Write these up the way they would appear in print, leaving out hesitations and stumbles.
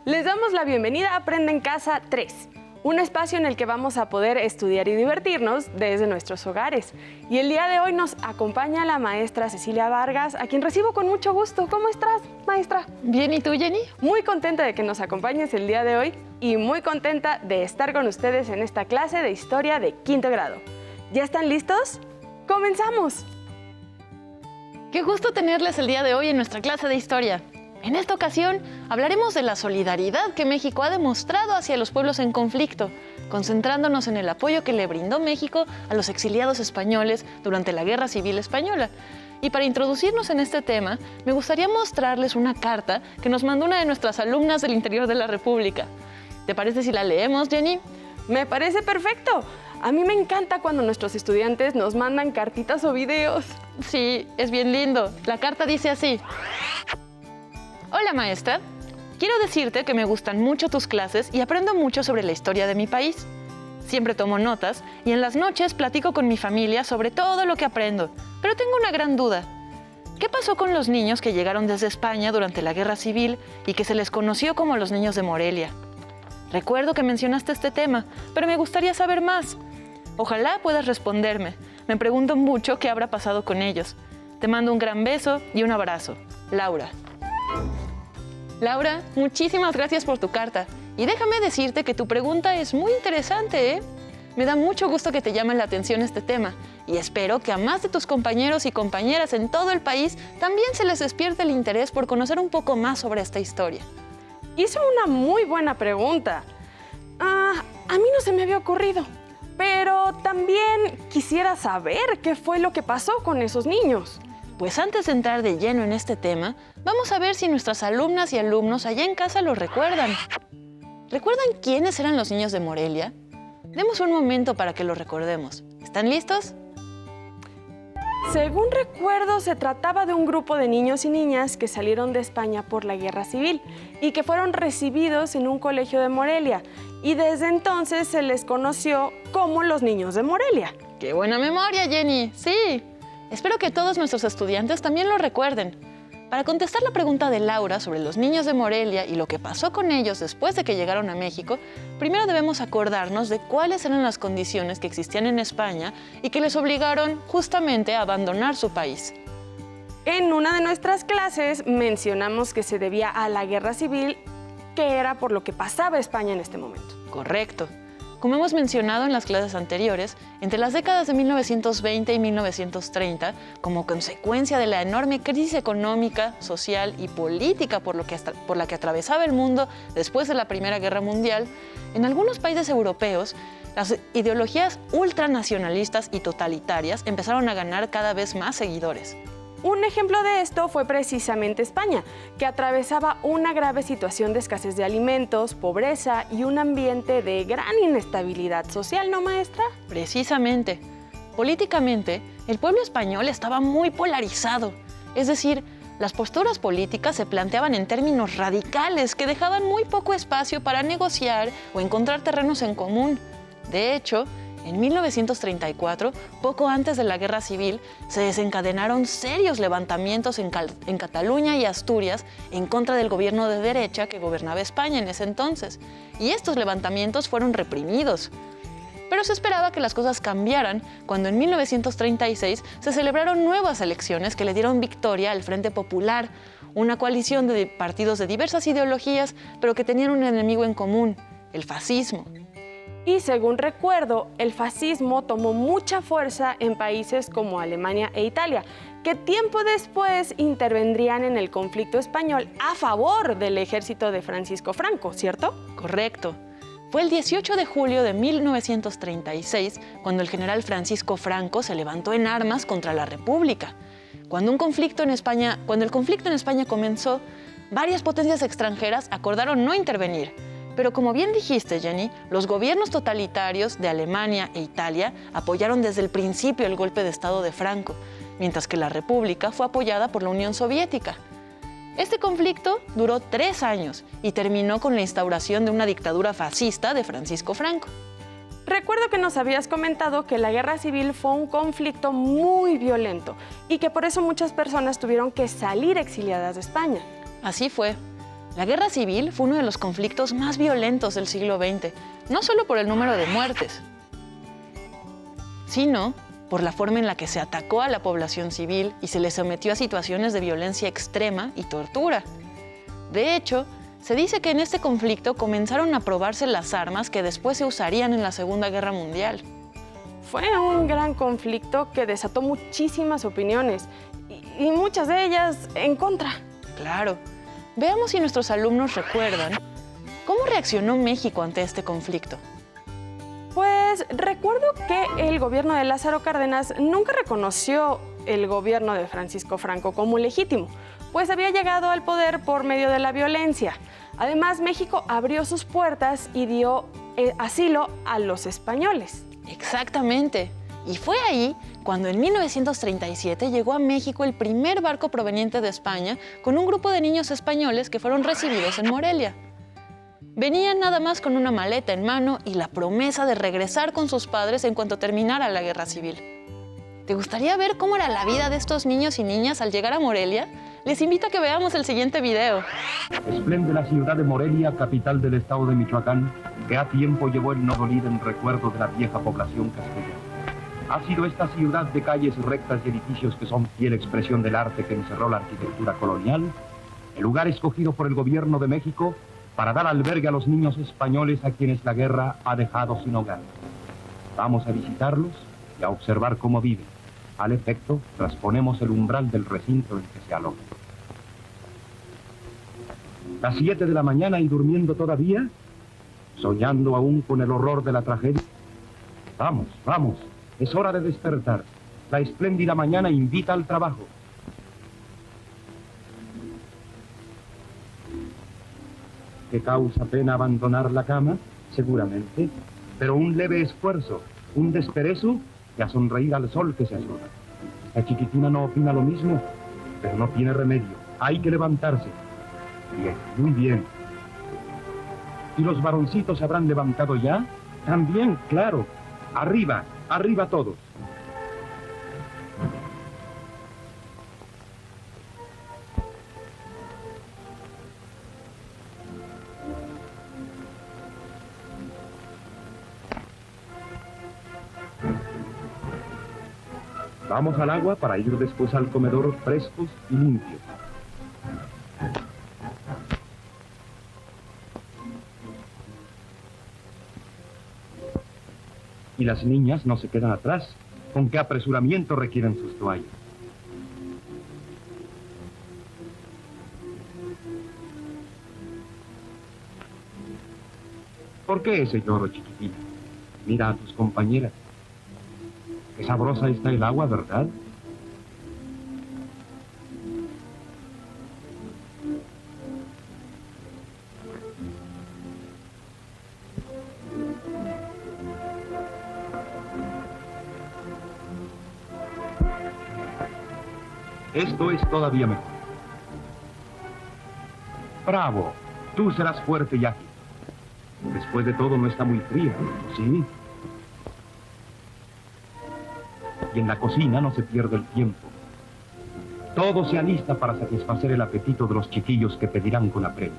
Les damos la bienvenida a Aprende en Casa 3, un espacio en el que vamos a poder estudiar y divertirnos desde nuestros hogares. Y el día de hoy nos acompaña la maestra Cecilia Vargas, a quien recibo con mucho gusto. ¿Cómo estás, maestra? Bien, ¿y tú, Jenny? Muy contenta de que nos acompañes el día de hoy y muy contenta de estar con ustedes en esta clase de historia de quinto grado. ¿Ya están listos? ¡Comenzamos! Qué gusto tenerles el día de hoy en nuestra clase de historia. En esta ocasión hablaremos de la solidaridad que México ha demostrado hacia los pueblos en conflicto, concentrándonos en el apoyo que le brindó México a los exiliados españoles durante la Guerra Civil Española. Y para introducirnos en este tema, me gustaría mostrarles una carta que nos mandó una de nuestras alumnas del interior de la República. ¿Te parece si la leemos, Jenny? Me parece perfecto. A mí me encanta cuando nuestros estudiantes nos mandan cartitas o videos. Sí, es bien lindo. La carta dice así. Hola, maestra. Quiero decirte que me gustan mucho tus clases y aprendo mucho sobre la historia de mi país. Siempre tomo notas y en las noches platico con mi familia sobre todo lo que aprendo. Pero tengo una gran duda. ¿Qué pasó con los niños que llegaron desde España durante la Guerra Civil y que se les conoció como los niños de Morelia? Recuerdo que mencionaste este tema, pero me gustaría saber más. Ojalá puedas responderme. Me pregunto mucho qué habrá pasado con ellos. Te mando un gran beso y un abrazo. Laura. Laura, muchísimas gracias por tu carta. Y déjame decirte que tu pregunta es muy interesante, ¿eh? Me da mucho gusto que te llame la atención este tema. Y espero que a más de tus compañeros y compañeras en todo el país también se les despierte el interés por conocer un poco más sobre esta historia. Hizo una muy buena pregunta. A mí no se me había ocurrido. Pero también quisiera saber qué fue lo que pasó con esos niños. Pues antes de entrar de lleno en este tema, vamos a ver si nuestras alumnas y alumnos allá en casa lo recuerdan. ¿Recuerdan quiénes eran los niños de Morelia? Demos un momento para que lo recordemos. ¿Están listos? Según recuerdo, se trataba de un grupo de niños y niñas que salieron de España por la Guerra Civil y que fueron recibidos en un colegio de Morelia. Y desde entonces se les conoció como los niños de Morelia. ¡Qué buena memoria, Jenny! ¡Sí! Espero que todos nuestros estudiantes también lo recuerden. Para contestar la pregunta de Laura sobre los niños de Morelia y lo que pasó con ellos después de que llegaron a México, primero debemos acordarnos de cuáles eran las condiciones que existían en España y que les obligaron justamente a abandonar su país. En una de nuestras clases mencionamos que se debía a la Guerra Civil, que era por lo que pasaba España en este momento. Correcto. Como hemos mencionado en las clases anteriores, entre las décadas de 1920 y 1930, como consecuencia de la enorme crisis económica, social y política por la que atravesaba el mundo después de la Primera Guerra Mundial, en algunos países europeos, las ideologías ultranacionalistas y totalitarias empezaron a ganar cada vez más seguidores. Un ejemplo de esto fue precisamente España, que atravesaba una grave situación de escasez de alimentos, pobreza y un ambiente de gran inestabilidad social, ¿no, maestra? Precisamente. Políticamente, el pueblo español estaba muy polarizado. Es decir, las posturas políticas se planteaban en términos radicales que dejaban muy poco espacio para negociar o encontrar terrenos en común. De hecho, en 1934, poco antes de la Guerra Civil, se desencadenaron serios levantamientos en Cataluña y Asturias en contra del gobierno de derecha que gobernaba España en ese entonces. Y estos levantamientos fueron reprimidos. Pero se esperaba que las cosas cambiaran cuando en 1936 se celebraron nuevas elecciones que le dieron victoria al Frente Popular, una coalición de partidos de diversas ideologías, pero que tenían un enemigo en común, el fascismo. Y según recuerdo, el fascismo tomó mucha fuerza en países como Alemania e Italia, que tiempo después intervendrían en el conflicto español a favor del ejército de Francisco Franco, ¿cierto? Correcto. Fue el 18 de julio de 1936 cuando el general Francisco Franco se levantó en armas contra la República. Cuando el conflicto en España comenzó, varias potencias extranjeras acordaron no intervenir. Pero como bien dijiste, Jenny, los gobiernos totalitarios de Alemania e Italia apoyaron desde el principio el golpe de Estado de Franco, mientras que la República fue apoyada por la Unión Soviética. Este conflicto duró 3 años y terminó con la instauración de una dictadura fascista de Francisco Franco. Recuerdo que nos habías comentado que la Guerra Civil fue un conflicto muy violento y que por eso muchas personas tuvieron que salir exiliadas de España. Así fue. La Guerra Civil fue uno de los conflictos más violentos del siglo XX, no solo por el número de muertes, sino por la forma en la que se atacó a la población civil y se les sometió a situaciones de violencia extrema y tortura. De hecho, se dice que en este conflicto comenzaron a probarse las armas que después se usarían en la Segunda Guerra Mundial. Fue un gran conflicto que desató muchísimas opiniones y muchas de ellas en contra. Claro. Veamos si nuestros alumnos recuerdan cómo reaccionó México ante este conflicto. Pues recuerdo que el gobierno de Lázaro Cárdenas nunca reconoció el gobierno de Francisco Franco como legítimo, pues había llegado al poder por medio de la violencia. Además, México abrió sus puertas y dio asilo a los españoles. Exactamente. Y fue ahí cuando en 1937 llegó a México el primer barco proveniente de España con un grupo de niños españoles que fueron recibidos en Morelia. Venían nada más con una maleta en mano y la promesa de regresar con sus padres en cuanto terminara la Guerra Civil. ¿Te gustaría ver cómo era la vida de estos niños y niñas al llegar a Morelia? Les invito a que veamos el siguiente video. Esplende la ciudad de Morelia, capital del estado de Michoacán, que a tiempo llevó el Nodolid en recuerdo de la vieja población castellana. Ha sido esta ciudad de calles rectas y edificios que son fiel expresión del arte que encerró la arquitectura colonial, el lugar escogido por el gobierno de México para dar albergue a los niños españoles a quienes la guerra ha dejado sin hogar. Vamos a visitarlos y a observar cómo viven. Al efecto, trasponemos el umbral del recinto en que se alojan. Las 7 de la mañana y durmiendo todavía, soñando aún con el horror de la tragedia. Vamos, vamos. Es hora de despertar. La espléndida mañana invita al trabajo. ¿Qué causa pena abandonar la cama? Seguramente. Pero un leve esfuerzo, un desperezo y a sonreír al sol que se asoma. La chiquitina no opina lo mismo, pero no tiene remedio. Hay que levantarse. Bien, muy bien. ¿Y los varoncitos se habrán levantado ya? También, claro. Arriba, arriba todos. Vamos al agua para ir después al comedor frescos y limpios. Y las niñas no se quedan atrás. ¿Con qué apresuramiento requieren sus toallas? ¿Por qué ese lloro, chiquitina? Mira a tus compañeras. Qué sabrosa está el agua, ¿verdad? Esto es todavía mejor. Bravo, tú serás fuerte y ágil. Después de todo no está muy fría, ¿sí? Y en la cocina no se pierde el tiempo. Todo se alista para satisfacer el apetito de los chiquillos que pedirán con apremio.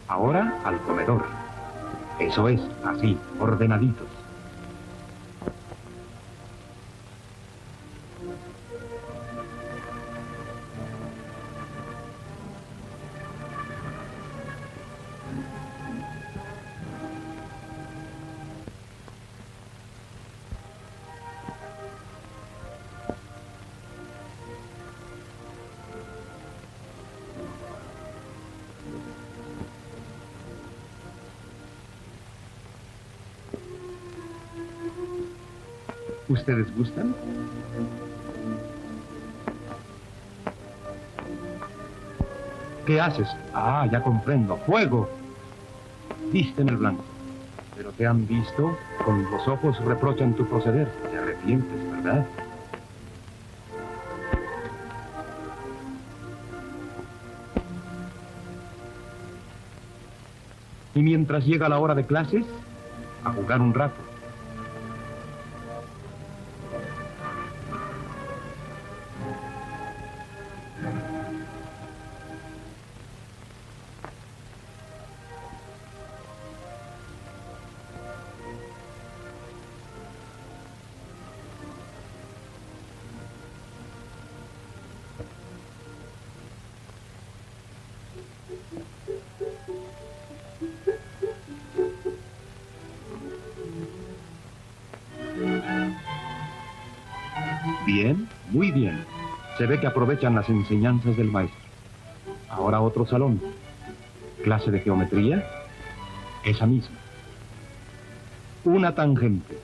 Ahora al comedor. Eso es, así, ordenaditos. ¿Ustedes gustan? ¿Qué haces? Ah, ya comprendo. ¡Fuego! Diste en el blanco. Pero te han visto, con los ojos reprochan tu proceder. Te arrepientes, ¿verdad? Y mientras llega la hora de clases, a jugar un rato. Bien, muy bien. Se ve que aprovechan las enseñanzas del maestro. Ahora otro salón. Clase de geometría. Esa misma. Una tangente.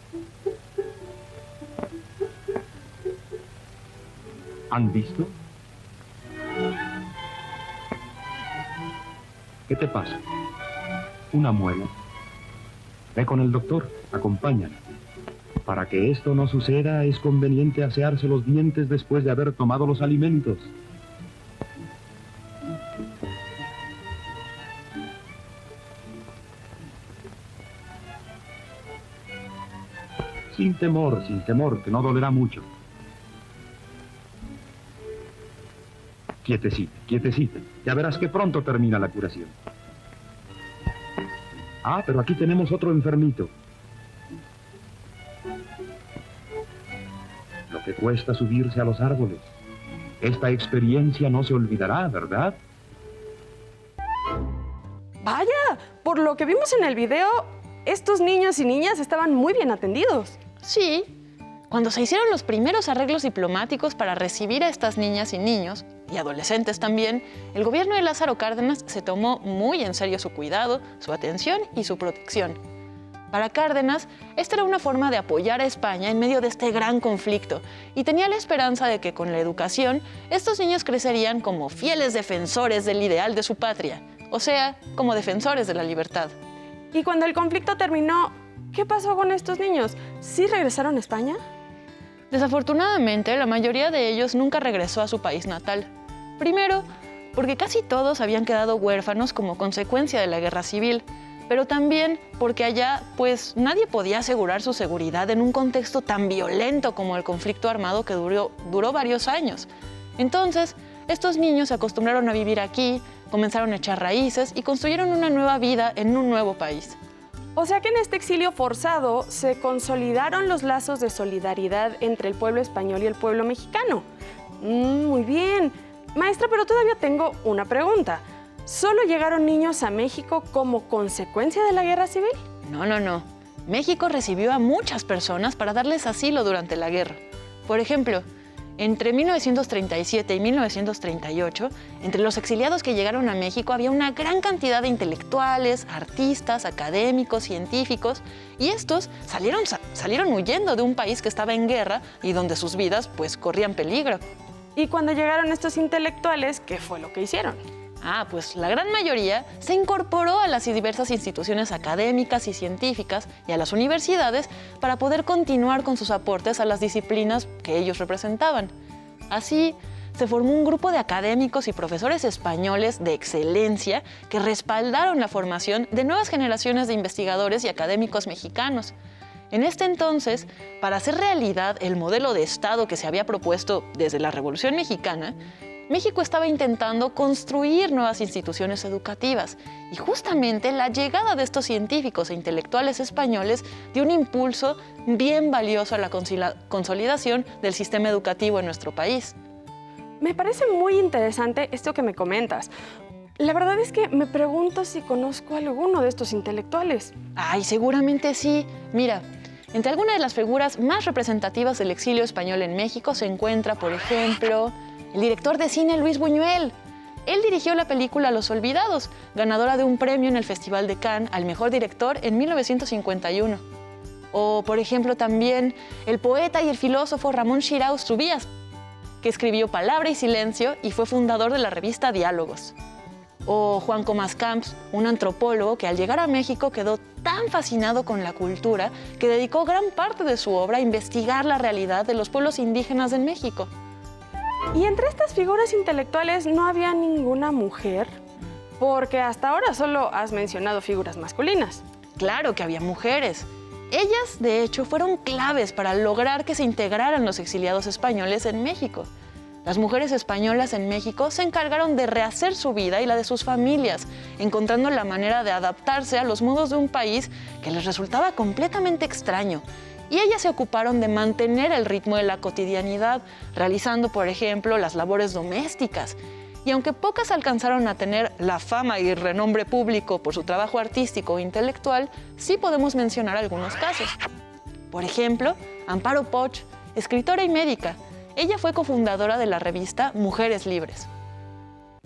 ¿Han visto? ¿Qué te pasa? Una muela. Ve con el doctor, acompáñala. Para que esto no suceda, es conveniente asearse los dientes después de haber tomado los alimentos. Sin temor, que no dolerá mucho. Quietecita, quietecita. Ya verás que pronto termina la curación. Ah, pero aquí tenemos otro enfermito. Lo que cuesta subirse a los árboles. Esta experiencia no se olvidará, ¿verdad? Vaya, por lo que vimos en el video, estos niños y niñas estaban muy bien atendidos. Sí, cuando se hicieron los primeros arreglos diplomáticos para recibir a estas niñas y niños, y adolescentes también, el gobierno de Lázaro Cárdenas se tomó muy en serio su cuidado, su atención y su protección. Para Cárdenas, esta era una forma de apoyar a España en medio de este gran conflicto y tenía la esperanza de que con la educación estos niños crecerían como fieles defensores del ideal de su patria, o sea, como defensores de la libertad. Y cuando el conflicto terminó, ¿qué pasó con estos niños? ¿Sí regresaron a España? Desafortunadamente, la mayoría de ellos nunca regresó a su país natal. Primero, porque casi todos habían quedado huérfanos como consecuencia de la guerra civil, pero también porque allá, pues, nadie podía asegurar su seguridad en un contexto tan violento como el conflicto armado que duró varios años. Entonces, estos niños se acostumbraron a vivir aquí, comenzaron a echar raíces y construyeron una nueva vida en un nuevo país. O sea que en este exilio forzado se consolidaron los lazos de solidaridad entre el pueblo español y el pueblo mexicano. Muy bien. Maestra, pero todavía tengo una pregunta. ¿Solo llegaron niños a México como consecuencia de la guerra civil? No. México recibió a muchas personas para darles asilo durante la guerra. Por ejemplo, entre 1937 y 1938, entre los exiliados que llegaron a México había una gran cantidad de intelectuales, artistas, académicos, científicos, y estos salieron huyendo de un país que estaba en guerra y donde sus vidas pues corrían peligro. Y cuando llegaron estos intelectuales, ¿qué fue lo que hicieron? Pues la gran mayoría se incorporó a las diversas instituciones académicas y científicas y a las universidades para poder continuar con sus aportes a las disciplinas que ellos representaban. Así, se formó un grupo de académicos y profesores españoles de excelencia que respaldaron la formación de nuevas generaciones de investigadores y académicos mexicanos. En este entonces, para hacer realidad el modelo de Estado que se había propuesto desde la Revolución Mexicana, México estaba intentando construir nuevas instituciones educativas y justamente la llegada de estos científicos e intelectuales españoles dio un impulso bien valioso a la consolidación del sistema educativo en nuestro país. Me parece muy interesante esto que me comentas. La verdad es que me pregunto si conozco a alguno de estos intelectuales. Seguramente sí. Mira, entre algunas de las figuras más representativas del exilio español en México se encuentra, por ejemplo, el director de cine Luis Buñuel. Él dirigió la película Los Olvidados, ganadora de un premio en el Festival de Cannes al mejor director en 1951. O, por ejemplo, también el poeta y el filósofo Ramón Xirau Subías, que escribió Palabra y Silencio y fue fundador de la revista Diálogos. O Juan Comas Camps, un antropólogo que al llegar a México quedó tan fascinado con la cultura que dedicó gran parte de su obra a investigar la realidad de los pueblos indígenas en México. ¿Y entre estas figuras intelectuales no había ninguna mujer? Porque hasta ahora solo has mencionado figuras masculinas. Claro que había mujeres. Ellas, de hecho, fueron claves para lograr que se integraran los exiliados españoles en México. Las mujeres españolas en México se encargaron de rehacer su vida y la de sus familias, encontrando la manera de adaptarse a los modos de un país que les resultaba completamente extraño. Y ellas se ocuparon de mantener el ritmo de la cotidianidad, realizando, por ejemplo, las labores domésticas. Y aunque pocas alcanzaron a tener la fama y renombre público por su trabajo artístico e intelectual, sí podemos mencionar algunos casos. Por ejemplo, Amparo Poch, escritora y médica. Ella fue cofundadora de la revista Mujeres Libres.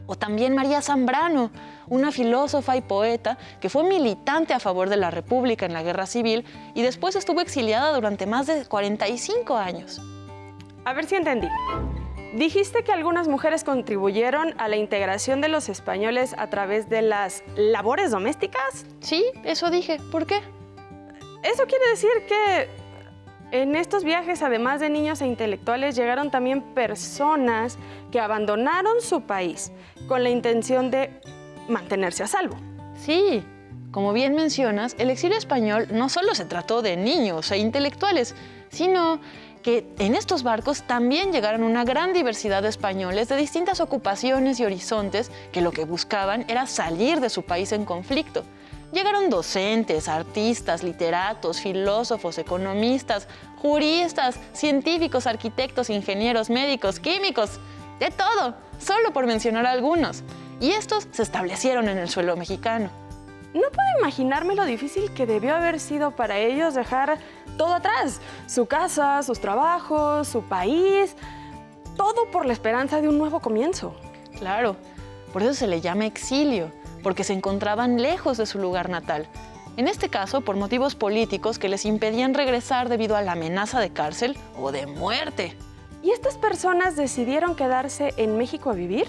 O también María Zambrano, una filósofa y poeta que fue militante a favor de la República en la Guerra Civil y después estuvo exiliada durante más de 45 años. A ver si entendí. Dijiste que algunas mujeres contribuyeron a la integración de los españoles a través de las labores domésticas. Sí, eso dije. ¿Por qué? Eso quiere decir que en estos viajes, además de niños e intelectuales, llegaron también personas que abandonaron su país con la intención de mantenerse a salvo. Sí, como bien mencionas, el exilio español no solo se trató de niños e intelectuales, sino que en estos barcos también llegaron una gran diversidad de españoles de distintas ocupaciones y horizontes que lo que buscaban era salir de su país en conflicto. Llegaron docentes, artistas, literatos, filósofos, economistas, juristas, científicos, arquitectos, ingenieros, médicos, químicos, de todo, solo por mencionar algunos. Y estos se establecieron en el suelo mexicano. No puedo imaginarme lo difícil que debió haber sido para ellos dejar todo atrás, su casa, sus trabajos, su país, todo por la esperanza de un nuevo comienzo. Claro, por eso se le llama exilio, porque se encontraban lejos de su lugar natal. En este caso, por motivos políticos que les impedían regresar debido a la amenaza de cárcel o de muerte. ¿Y estas personas decidieron quedarse en México a vivir?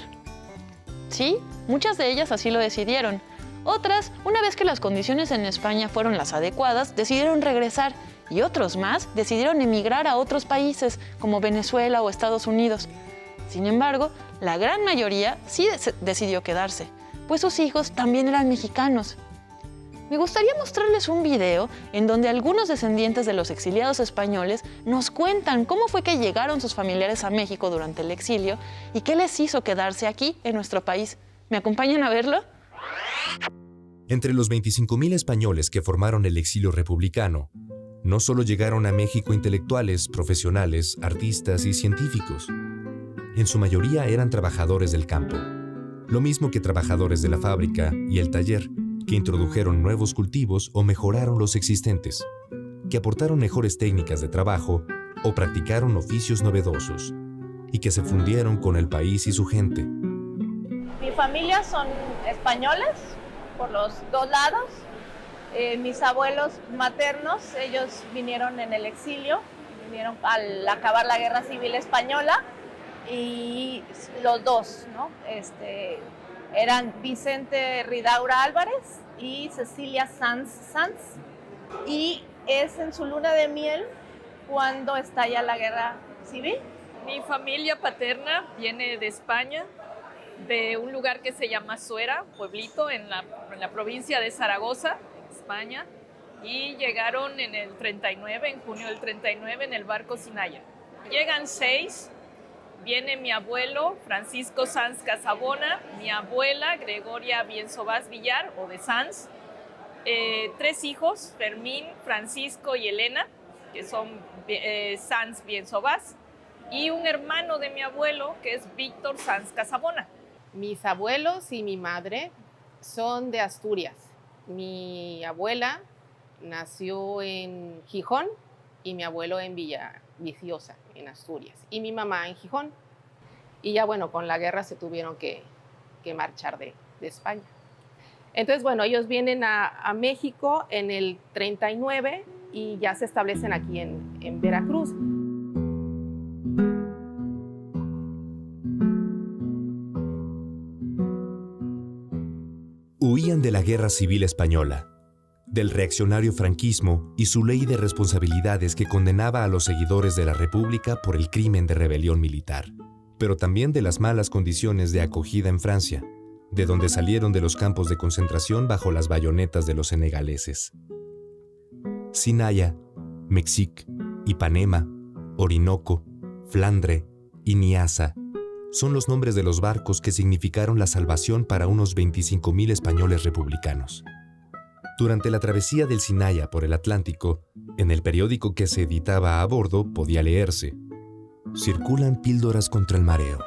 Sí, muchas de ellas así lo decidieron. Otras, una vez que las condiciones en España fueron las adecuadas, decidieron regresar. Y otros más decidieron emigrar a otros países, como Venezuela o Estados Unidos. Sin embargo, la gran mayoría sí decidió quedarse, pues sus hijos también eran mexicanos. Me gustaría mostrarles un video en donde algunos descendientes de los exiliados españoles nos cuentan cómo fue que llegaron sus familiares a México durante el exilio y qué les hizo quedarse aquí, en nuestro país. ¿Me acompañan a verlo? Entre los 25,000 españoles que formaron el exilio republicano, no solo llegaron a México intelectuales, profesionales, artistas y científicos. En su mayoría eran trabajadores del campo, lo mismo que trabajadores de la fábrica y el taller, que introdujeron nuevos cultivos o mejoraron los existentes, que aportaron mejores técnicas de trabajo o practicaron oficios novedosos, y que se fundieron con el país y su gente. Mi familia son españoles por los dos lados. Mis abuelos maternos, ellos vinieron en el exilio, vinieron al acabar la Guerra Civil Española, y los dos, ¿no? Eran Vicente Ridaura Álvarez y Cecilia Sanz. Y es en su luna de miel cuando estalla la Guerra Civil. Mi familia paterna viene de España, de un lugar que se llama Suera, pueblito en la provincia de Zaragoza, España, y llegaron en el 39, en junio del 39, en el barco Sinaya. Llegan 6, viene mi abuelo Francisco Sanz Casabona, mi abuela Gregoria Bienzobás Villar, o de Sanz, 3 hijos, Fermín, Francisco y Elena, que son Sanz Bienzobás, y un hermano de mi abuelo, que es Víctor Sanz Casabona. Mis abuelos y mi madre son de Asturias. Mi abuela nació en Gijón y mi abuelo en Villaviciosa, en Asturias, y mi mamá en Gijón. Y ya, bueno, con la guerra se tuvieron que marchar de España. Entonces, bueno, ellos vienen a México en el 39 y ya se establecen aquí en Veracruz. Huían de la Guerra Civil Española, del reaccionario franquismo y su ley de responsabilidades que condenaba a los seguidores de la República por el crimen de rebelión militar, pero también de las malas condiciones de acogida en Francia, de donde salieron de los campos de concentración bajo las bayonetas de los senegaleses. Sinaya, Mexic, Ipanema, Orinoco, Flandre y Niassa son los nombres de los barcos que significaron la salvación para unos 25,000 españoles republicanos. Durante la travesía del Sinaya por el Atlántico, en el periódico que se editaba a bordo podía leerse: circulan píldoras contra el mareo.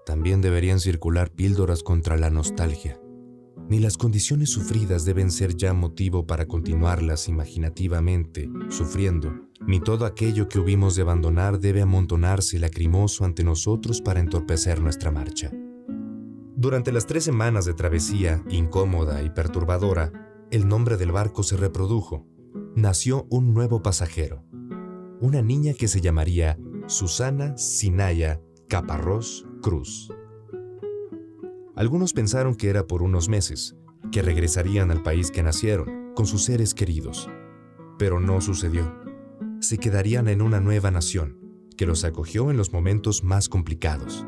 También deberían circular píldoras contra la nostalgia. Ni las condiciones sufridas deben ser ya motivo para continuarlas imaginativamente, sufriendo, ni todo aquello que hubimos de abandonar debe amontonarse lacrimoso ante nosotros para entorpecer nuestra marcha. Durante las 3 semanas de travesía, incómoda y perturbadora, el nombre del barco se reprodujo. Nació un nuevo pasajero, una niña que se llamaría Susana Sinaya Caparrós Cruz. Algunos pensaron que era por unos meses, que regresarían al país que nacieron, con sus seres queridos. Pero no sucedió. Se quedarían en una nueva nación, que los acogió en los momentos más complicados.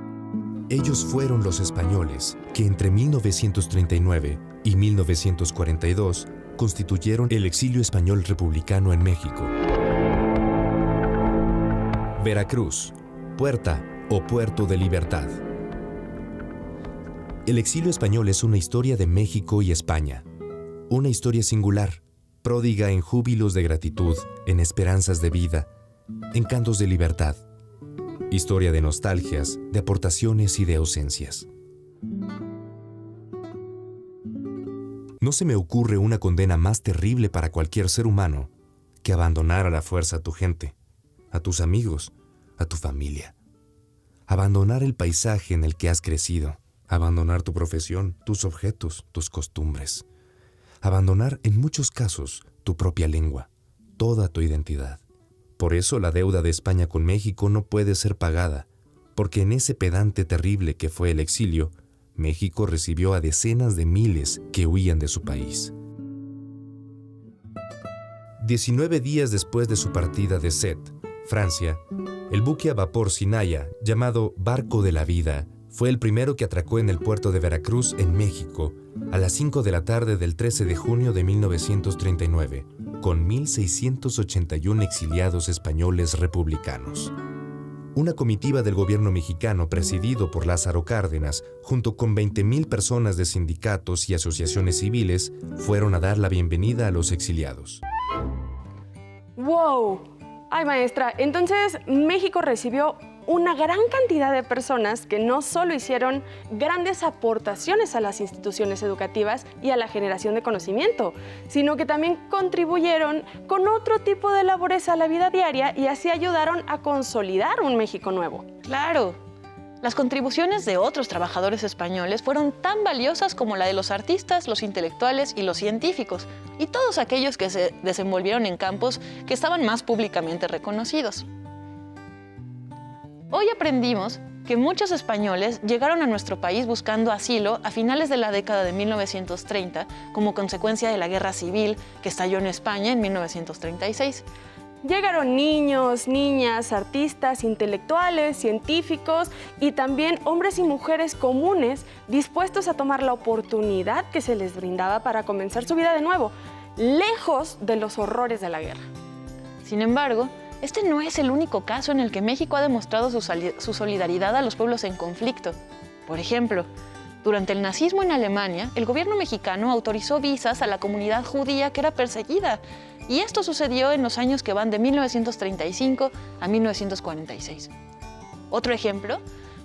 Ellos fueron los españoles que entre 1939 y 1942 constituyeron el exilio español republicano en México. Veracruz, puerta o puerto de libertad. El exilio español es una historia de México y España. Una historia singular, pródiga en júbilos de gratitud, en esperanzas de vida, en cantos de libertad. Historia de nostalgias, de aportaciones y de ausencias. No se me ocurre una condena más terrible para cualquier ser humano que abandonar a la fuerza a tu gente, a tus amigos, a tu familia. Abandonar el paisaje en el que has crecido. Abandonar tu profesión, tus objetos, tus costumbres. Abandonar, en muchos casos, tu propia lengua, toda tu identidad. Por eso la deuda de España con México no puede ser pagada, porque en ese pedante terrible que fue el exilio, México recibió a decenas de miles que huían de su país. 19 días después de su partida de Sète, Francia, el buque a vapor Sinaya, llamado Barco de la Vida, fue el primero que atracó en el puerto de Veracruz, en México, a las 5 de la tarde del 13 de junio de 1939, con 1,681 exiliados españoles republicanos. Una comitiva del gobierno mexicano presidido por Lázaro Cárdenas, junto con 20,000 personas de sindicatos y asociaciones civiles, fueron a dar la bienvenida a los exiliados. ¡Wow! Ay, maestra, entonces México recibió una gran cantidad de personas que no solo hicieron grandes aportaciones a las instituciones educativas y a la generación de conocimiento, sino que también contribuyeron con otro tipo de labores a la vida diaria y así ayudaron a consolidar un México nuevo. Claro. Las contribuciones de otros trabajadores españoles fueron tan valiosas como la de los artistas, los intelectuales y los científicos, y todos aquellos que se desenvolvieron en campos que estaban más públicamente reconocidos. Hoy aprendimos que muchos españoles llegaron a nuestro país buscando asilo a finales de la década de 1930 como consecuencia de la guerra civil que estalló en España en 1936. Llegaron niños, niñas, artistas, intelectuales, científicos y también hombres y mujeres comunes dispuestos a tomar la oportunidad que se les brindaba para comenzar su vida de nuevo, lejos de los horrores de la guerra. Sin embargo, este no es el único caso en el que México ha demostrado su solidaridad a los pueblos en conflicto. Por ejemplo, durante el nazismo en Alemania, el gobierno mexicano autorizó visas a la comunidad judía que era perseguida, y esto sucedió en los años que van de 1935 a 1946. Otro ejemplo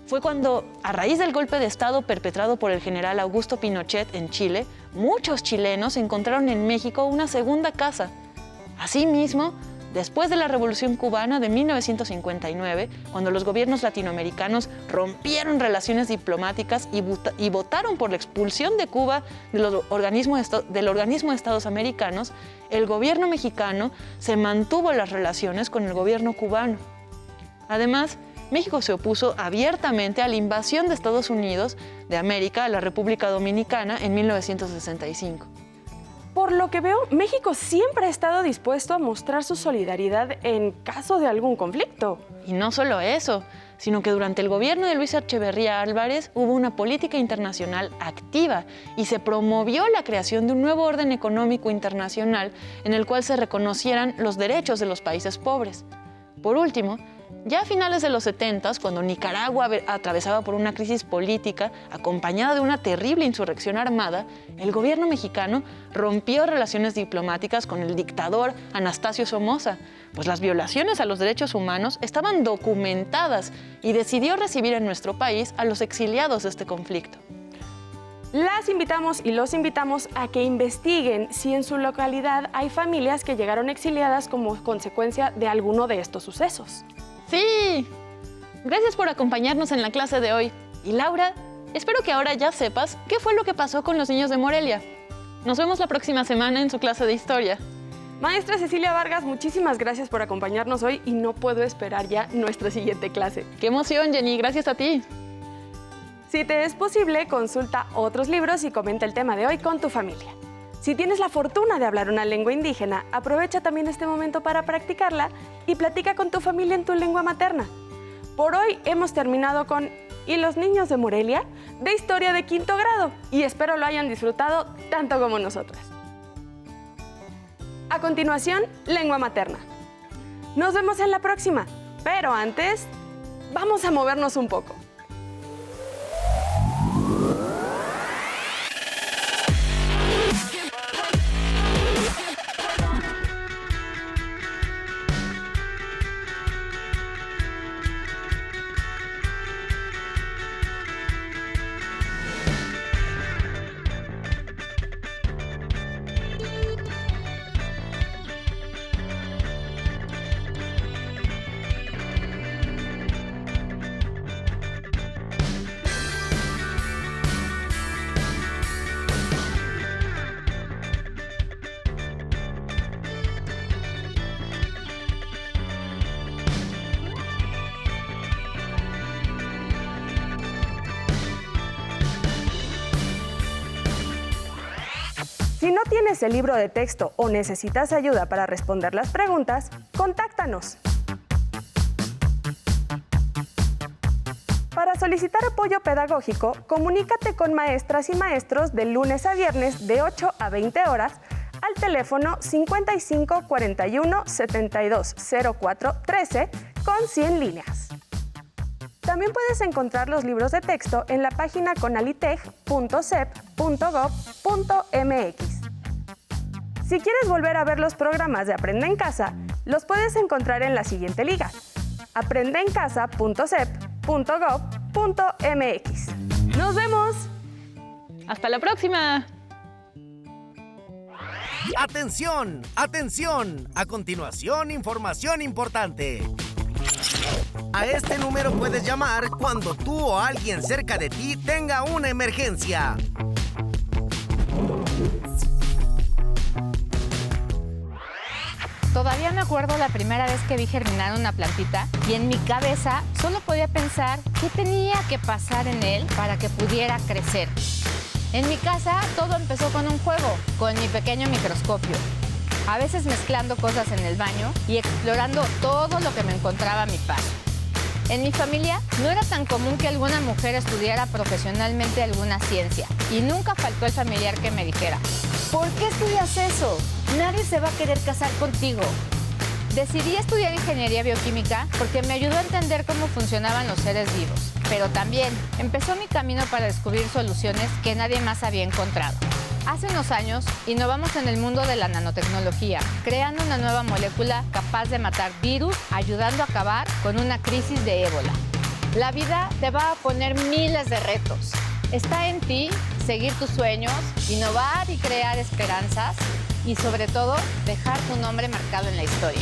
fue cuando, a raíz del golpe de Estado perpetrado por el general Augusto Pinochet en Chile, muchos chilenos encontraron en México una segunda casa. Asimismo, después de la Revolución Cubana de 1959, cuando los gobiernos latinoamericanos rompieron relaciones diplomáticas y votaron por la expulsión de Cuba del organismo de Estados Americanos, el gobierno mexicano se mantuvo las relaciones con el gobierno cubano. Además, México se opuso abiertamente a la invasión de Estados Unidos de América a la República Dominicana en 1965. Por lo que veo, México siempre ha estado dispuesto a mostrar su solidaridad en caso de algún conflicto. Y no solo eso, sino que durante el gobierno de Luis Echeverría Álvarez hubo una política internacional activa y se promovió la creación de un nuevo orden económico internacional en el cual se reconocieran los derechos de los países pobres. Por último, ya a finales de los 70, cuando Nicaragua atravesaba por una crisis política acompañada de una terrible insurrección armada, el gobierno mexicano rompió relaciones diplomáticas con el dictador Anastasio Somoza, pues las violaciones a los derechos humanos estaban documentadas y decidió recibir en nuestro país a los exiliados de este conflicto. Las invitamos y los invitamos a que investiguen si en su localidad hay familias que llegaron exiliadas como consecuencia de alguno de estos sucesos. ¡Sí! Gracias por acompañarnos en la clase de hoy. Y Laura, espero que ahora ya sepas qué fue lo que pasó con los niños de Morelia. Nos vemos la próxima semana en su clase de historia. Maestra Cecilia Vargas, muchísimas gracias por acompañarnos hoy y no puedo esperar ya nuestra siguiente clase. ¡Qué emoción, Jenny! Gracias a ti. Si te es posible, consulta otros libros y comenta el tema de hoy con tu familia. Si tienes la fortuna de hablar una lengua indígena, aprovecha también este momento para practicarla y platica con tu familia en tu lengua materna. Por hoy hemos terminado con ¿Y los niños de Morelia? De historia de 5º grado y espero lo hayan disfrutado tanto como nosotras. A continuación, lengua materna. Nos vemos en la próxima, pero antes, vamos a movernos un poco. Si no tienes el libro de texto o necesitas ayuda para responder las preguntas, contáctanos. Para solicitar apoyo pedagógico, comunícate con maestras y maestros de lunes a viernes de 8 a 20 horas al teléfono 55 41 72 04 13 con 100 líneas. También puedes encontrar los libros de texto en la página conaliteg.sep.gov.mx. Si quieres volver a ver los programas de Aprende en Casa, los puedes encontrar en la siguiente liga: aprendeencasa.sep.gov.mx. ¡Nos vemos! ¡Hasta la próxima! ¡Atención! ¡Atención! A continuación, información importante. A este número puedes llamar cuando tú o alguien cerca de ti tenga una emergencia. Todavía me acuerdo la primera vez que vi germinar una plantita y en mi cabeza solo podía pensar qué tenía que pasar en él para que pudiera crecer. En mi casa todo empezó con un juego, con mi pequeño microscopio. A veces mezclando cosas en el baño y explorando todo lo que me encontraba a mi paso. En mi familia no era tan común que alguna mujer estudiara profesionalmente alguna ciencia y nunca faltó el familiar que me dijera: ¿por qué estudias eso? Nadie se va a querer casar contigo. Decidí estudiar ingeniería bioquímica porque me ayudó a entender cómo funcionaban los seres vivos, pero también empezó mi camino para descubrir soluciones que nadie más había encontrado. Hace unos años, innovamos en el mundo de la nanotecnología, creando una nueva molécula capaz de matar virus, ayudando a acabar con una crisis de ébola. La vida te va a poner miles de retos. Está en ti seguir tus sueños, innovar y crear esperanzas y, sobre todo, dejar tu nombre marcado en la historia.